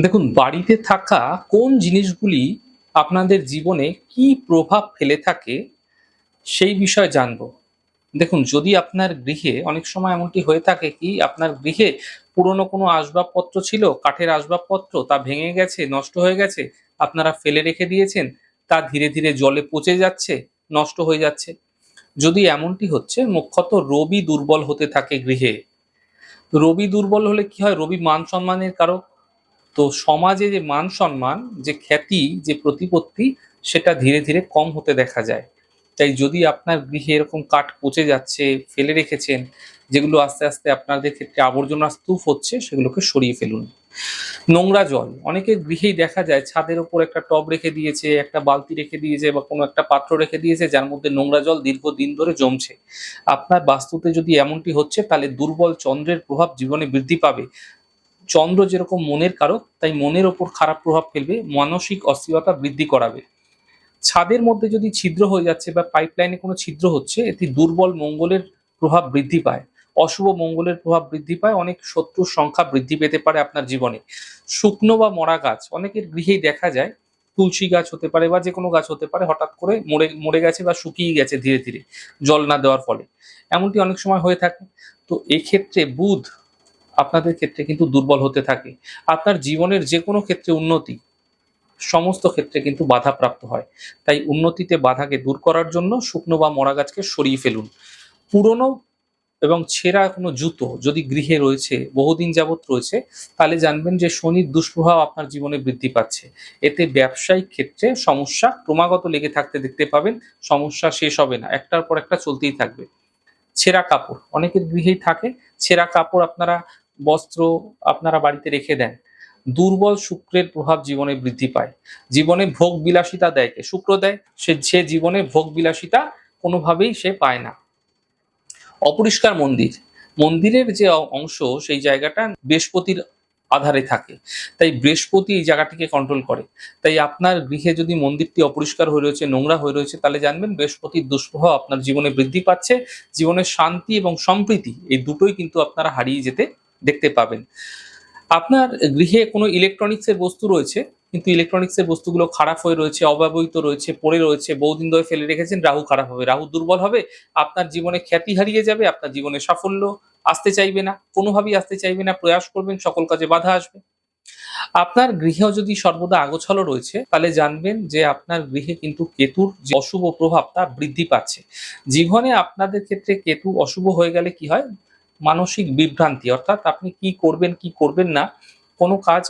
দেখুন, বাড়িতে থাকা কোন জিনিসগুলি আপনাদের জীবনে কি প্রভাব ফেলে থাকে সেই বিষয়ে জানবো। দেখুন, যদি আপনার গৃহে অনেক সময় এমনটি হয়ে থাকে কি আপনার গৃহে পুরনো কোনো আসবাবপত্র ছিল, কাঠের আসবাবপত্র তা ভেঙে গেছে, নষ্ট হয়ে গেছে, আপনারা ফেলে রেখে দিয়েছেন, তা ধীরে ধীরে জলে পচে যাচ্ছে, নষ্ট হয়ে যাচ্ছে। যদি এমনটি হচ্ছে মুখ্যত রবি দুর্বল হতে থাকে গৃহে। রবি দুর্বল হলে কি হয়? রবি মান সম্মানের কারক। তো সমাজে যে মান সম্মান, যে খ্যাতি, যে প্রতিপত্তি, সেটা ধীরে ধীরে কম হতে দেখা যায়। তাই যদি আপনার গৃহে এরকম কাঠ পচে যাচ্ছে, ফেলে রেখেছেন, যেগুলো আস্তে আস্তে আপনাদের ক্ষেত্রে আবর্জনার স্তূপ হচ্ছে, সেগুলোকে সরিয়ে ফেলুন। নোংরা জল অনেকের গৃহেই দেখা যায়, ছাদের ওপর একটা টব রেখে দিয়েছে, একটা বালতি রেখে দিয়েছে বা কোনো একটা পাত্র রেখে দিয়েছে, যার মধ্যে নোংরা জল দীর্ঘদিন ধরে জমছে। আপনার বাস্তুতে যদি এমনটি হচ্ছে, তাহলে দুর্বল চন্দ্রের প্রভাব জীবনে বৃদ্ধি পাবে। চন্দ্র যেরকম মনের কারক, তাই মনের ওপর খারাপ প্রভাব ফেলবে, মানসিক অস্থিরতা বৃদ্ধি করাবে। ছাদের মধ্যে যদি ছিদ্র হয়ে যাচ্ছে বা পাইপলাইনে কোনো ছিদ্র হচ্ছে, এতে দুর্বল মঙ্গলের প্রভাব বৃদ্ধি পায়, অশুভ মঙ্গলের প্রভাব বৃদ্ধি পায়, অনেক শত্রুর সংখ্যা বৃদ্ধি পেতে পারে আপনার জীবনে। শুকনো বা মরা গাছ অনেকের গৃহেই দেখা যায়। তুলসী গাছ হতে পারে বা যে কোনো গাছ হতে পারে, হঠাৎ করে মরে মরে গেছে বা শুকিয়ে গেছে ধীরে ধীরে জল না দেওয়ার ফলে। এমনটি অনেক সময় হয়ে থাকে। তো এক্ষেত্রে বুধ আপনাদের ক্ষেত্রে কিন্তু দুর্বল হতে থাকে। আপনার জীবনের যে কোনো ক্ষেত্রে উন্নতি, সমস্ত ক্ষেত্রে কিন্তু বাধাপ্রাপ্ত হয়। তাই উন্নতিতে বাধাকে দূর করার জন্য শুকনো বা মরা গাছকে সরিয়ে ফেলুন। পুরনো এবং ছেঁড়া কোনো জুতো যদি গৃহে রয়েছে, বহুদিন যাবৎ রয়েছে, তাহলে জানবেন যে শনির দুষ্প্রভাব আপনার জীবনে বৃদ্ধি পাচ্ছে। এতে ব্যবসায়িক ক্ষেত্রে সমস্যা ক্রমাগত লেগে থাকতে দেখতে পাবেন। সমস্যা শেষ হবে না, একটার পর একটা চলতেই থাকবে। ছেঁড়া কাপড় অনেকের গৃহেই থাকে। ছেঁড়া কাপড় আপনারা, বস্ত্র আপনারা বাড়িতে রেখে দেন। দুর্বল শুক্রের প্রভাব জীবনে বৃদ্ধি পায়। জীবনে ভোগ বিলাসিতা দেয় কে? শুক্র দেয়। সে জীবনে ভোগ বিলাসিতা কোনোভাবেই সে পায় না। অপরিষ্কার মন্দির, মন্দিরের যে অংশ, সেই জায়গাটা বৃহস্পতির আধারে থাকে। তাই বৃহস্পতি এই জায়গাটিকে কন্ট্রোল করে। তাই আপনার গৃহে যদি মন্দিরটি অপরিষ্কার হয়ে রয়েছে, নোংরা হয়ে রয়েছে, তাহলে জানবেন বৃহস্পতির দুষ্প্রভাব আপনার জীবনে বৃদ্ধি পাচ্ছে। জীবনের শান্তি এবং সম্প্রীতি এই দুটোই কিন্তু আপনারা হারিয়ে যেতে দেখতে পাবেন। আপনার গৃহে কোনো ইলেকট্রনিক্সের বস্তু রয়েছে, কিন্তু ইলেকট্রনিক্সের বস্তুগুলো খারাপ হয়ে রয়েছে, অব্যবহৃত রয়েছে, পড়ে রয়েছে, বহুদিন ধরে ফেলে রেখেছেন, রাহু খারাপ হবে, রাহু দুর্বল হবে, আপনার জীবনে খ্যাতি হারিয়ে যাবে, আপনার জীবনে সাফল্য আসতে চাইবে না, কোনোভাবেই আসতে চাইবে না, প্রয়াস করবেন সকল কাজে বাধা আসবে। আপনার গৃহেও যদি সর্বদা আগোছালো রয়েছে, তাহলে জানবেন যে আপনার গৃহে কিন্তু কেতুর যে অশুভ প্রভাব তা বৃদ্ধি পাচ্ছে। জীবনে আপনাদের ক্ষেত্রে কেতু অশুভ হয়ে গেলে কি হয়? মানসিক বিভ্রান্তি, অর্থাৎ আপনি কি করবেন কি করবেন না, কোনো কাজ